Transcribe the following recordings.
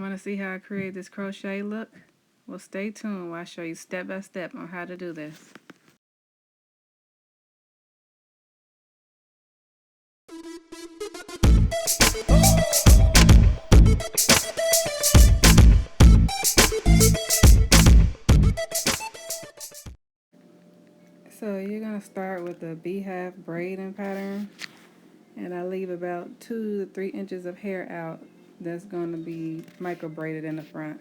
Want to see how I create this crochet look? Well, stay tuned while I show you step by step on how to do this. So you're going to start with the beehive braiding pattern, and I leave about 2 to 3 inches of hair out that's going to be micro braided in the front.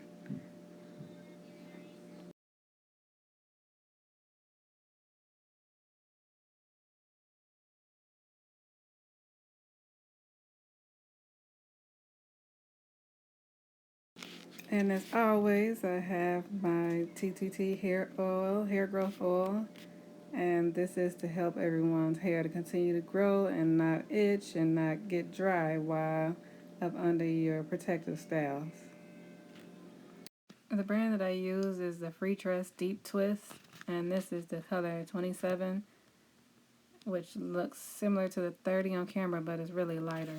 And as always, I have my TTT hair oil, hair growth oil, and this is to help everyone's hair to continue to grow and not itch and not get dry while up under your protective styles. The brand that I use is the Freetress Deep Twist, and this is the color 27, which looks similar to the 30 on camera, but it's really lighter.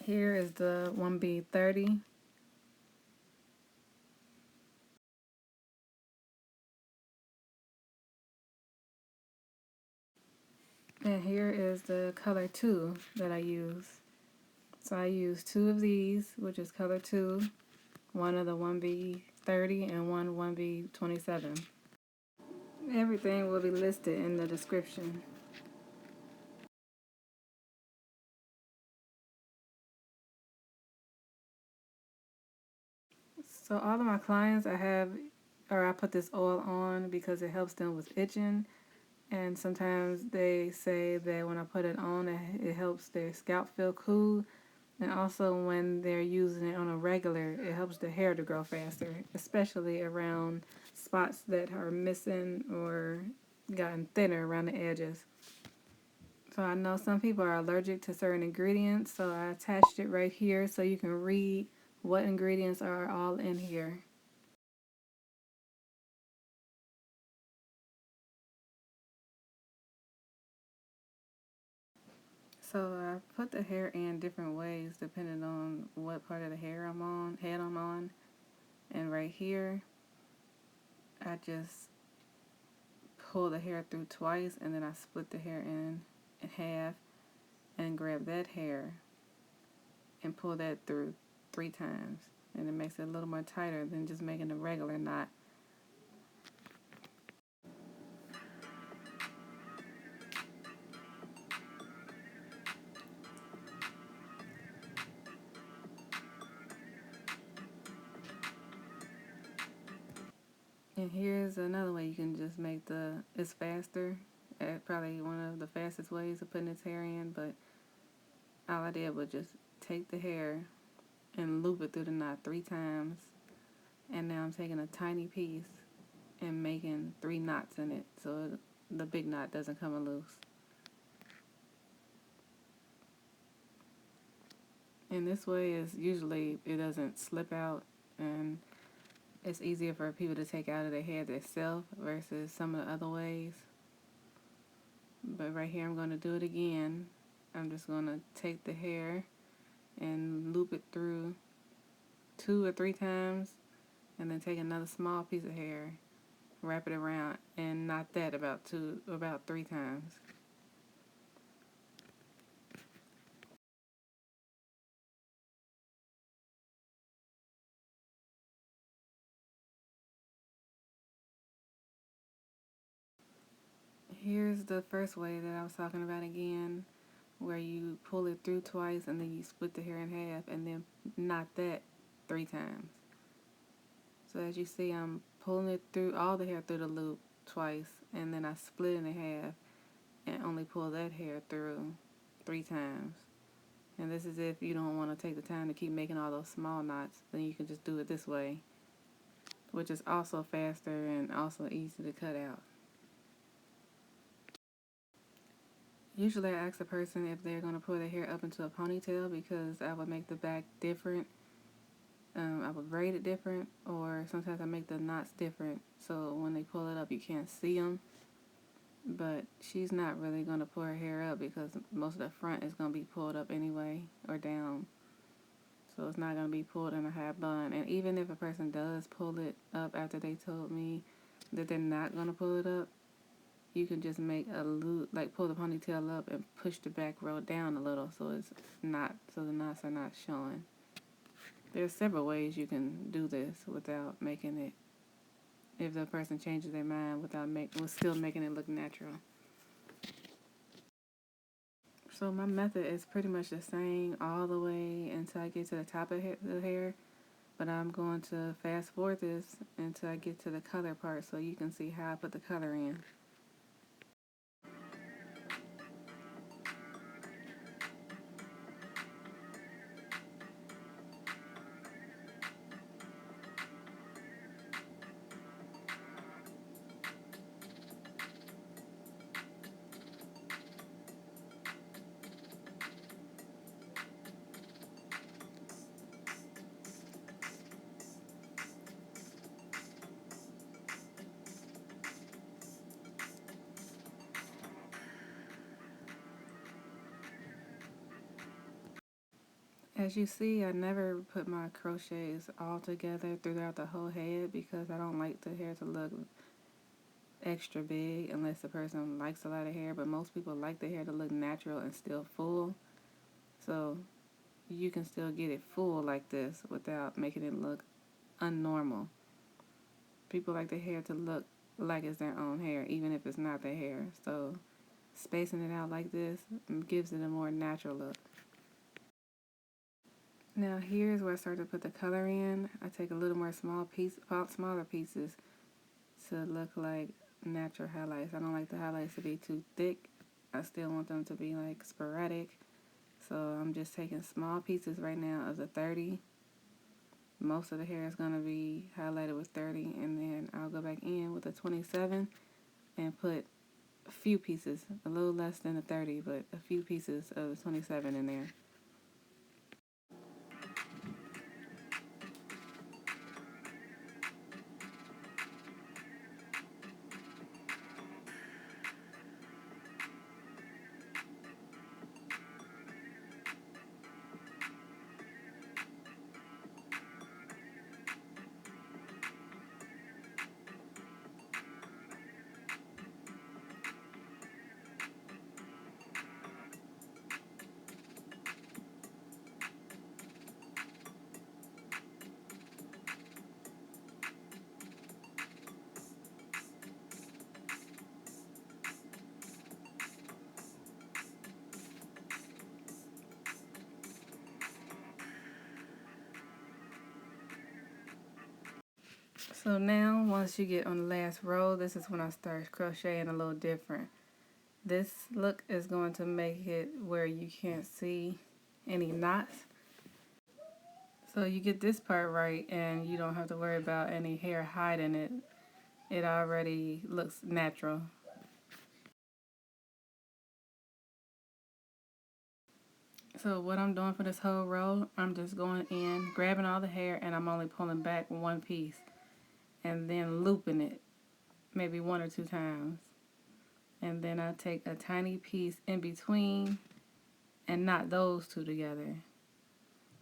Here is the 1B30. And here is the color 2 that I use. So I use 2 of these, which is color 2, one of the 1B30 and one 1B27. Everything will be listed in the description. So all of my clients I put this oil on because it helps them with itching. And sometimes they say that when I put it on, it helps their scalp feel cool. And also when they're using it on a regular, it helps the hair to grow faster, especially around spots that are missing or gotten thinner around the edges. So I know some people are allergic to certain ingredients, so I attached it right here so you can read what ingredients are all in here. So I put the hair in different ways depending on what part of the head I'm on. And right here, I just pull the hair through twice, and then I split the hair in half and grab that hair and pull that through 3 times. And it makes it a little more tighter than just making a regular knot. And here's another way you can just make it's faster. Probably one of the fastest ways of putting this hair in, but all I did was just take the hair and loop it through the knot 3 times. And now I'm taking a tiny piece and making 3 knots in it so the big knot doesn't come loose. And this way is usually it doesn't slip out, and it's easier for people to take out of their hair themselves versus some of the other ways. But right here I'm going to do it again. I'm just going to take the hair and loop it through 2 or 3 times, and then take another small piece of hair, wrap it around, and knot that about 3 times. Here's the first way that I was talking about again, where you pull it through twice and then you split the hair in half and then knot that 3 times. So as you see, I'm pulling it through, all the hair through the loop twice, and then I split it in half and only pull that hair through 3 times. And this is if you don't want to take the time to keep making all those small knots, then you can just do it this way, which is also faster and also easy to cut out. Usually I ask a person if they're going to pull their hair up into a ponytail because I would make the back different. I would braid it different, or sometimes I make the knots different so when they pull it up you can't see them. But she's not really going to pull her hair up because most of the front is going to be pulled up anyway or down. so it's not going to be pulled in a high bun. And even if a person does pull it up after they told me that they're not going to pull it up, you can just make a loop, like pull the ponytail up and push the back row down a little so it's not, so the knots are not showing. There's several ways you can do this without making it, if the person changes their mind, without still making it look natural. So my method is pretty much the same all the way until I get to the top of the hair, but I'm going to fast forward this until I get to the color part so you can see how I put the color in. As you see, I never put my crochets all together throughout the whole head because I don't like the hair to look extra big unless the person likes a lot of hair, but most people like the hair to look natural and still full. So you can still get it full like this without making it look unnormal. People like the hair to look like it's their own hair, even if it's not their hair. So spacing it out like this gives it a more natural look. Now here's where I start to put the color in. I take a little more smaller pieces to look like natural highlights. I don't like the highlights to be too thick. I still want them to be like sporadic. So I'm just taking small pieces right now of the 30. Most of the hair is going to be highlighted with 30, and then I'll go back in with a 27 and put a few pieces, a little less than the 30, but a few pieces of the 27 in there. So now, once you get on the last row, this is when I start crocheting a little different. This look is going to make it where you can't see any knots. So you get this part right and you don't have to worry about any hair hiding it. It already looks natural. So what I'm doing for this whole row, I'm just going in, grabbing all the hair, and I'm only pulling back one piece. And then looping it, maybe 1 or 2 times. And then I take a tiny piece in between and knot those two together.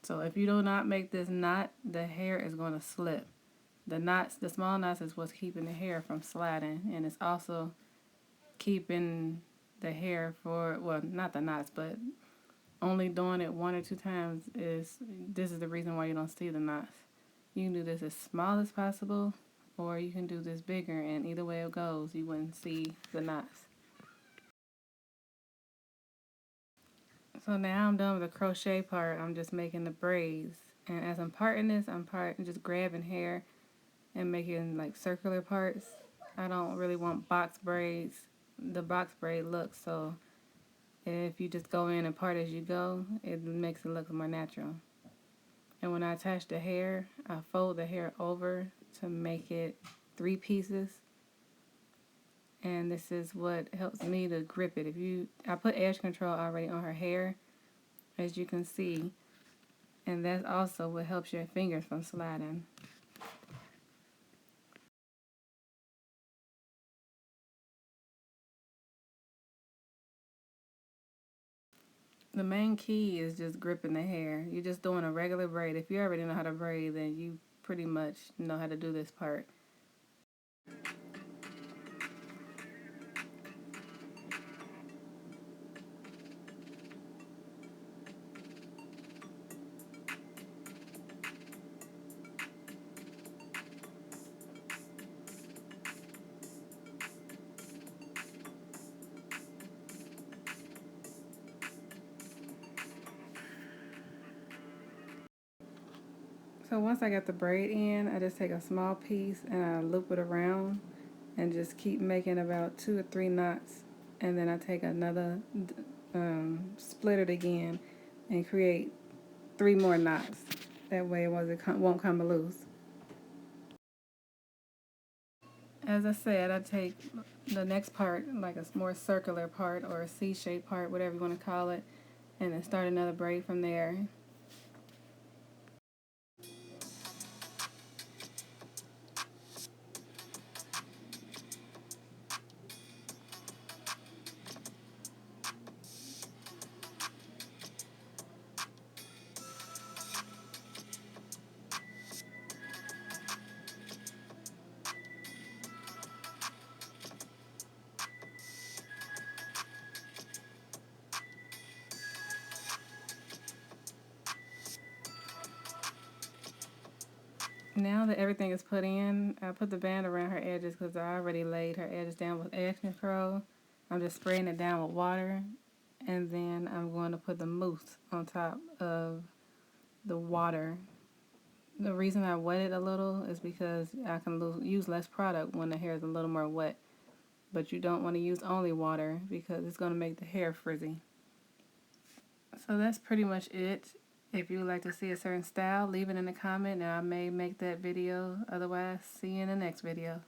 So if you do not make this knot, the hair is going to slip. The knots, the small knots, is what's keeping the hair from sliding, and it's also keeping the hair for, well, not the knots, but only doing it 1 or 2 times this is the reason why you don't see the knots. You can do this as small as possible, or you can do this bigger, and either way it goes, you wouldn't see the knots. So now I'm done with the crochet part. I'm just making the braids. And as I'm parting this, I'm just grabbing hair and making like circular parts. I don't really want box braids, the box braid look, so if you just go in and part as you go, it makes it look more natural. And when I attach the hair, I fold the hair over to make it 3 pieces. And this is what helps me to grip it. I put edge control already on her hair, as you can see, and that's also what helps your fingers from sliding. The main key is just gripping the hair. You're just doing a regular braid. If you already know how to braid, then you pretty much know how to do this part. So once I got the braid in, I just take a small piece and I loop it around and just keep making about 2 or 3 knots. And then I take another, split it again and create 3 more knots. That way it won't come loose. As I said, I take the next part, like a more circular part or a C-shaped part, whatever you want to call it, and then start another braid from there. Now that everything is put in, I put the band around her edges because I already laid her edges down with edge control. I'm just spraying it down with water, and then I'm going to put the mousse on top of the water. The reason I wet it a little is because I can use less product when the hair is a little more wet. But you don't want to use only water because it's going to make the hair frizzy. So that's pretty much it. If you would like to see a certain style, leave it in the comment and I may make that video. Otherwise, see you in the next video.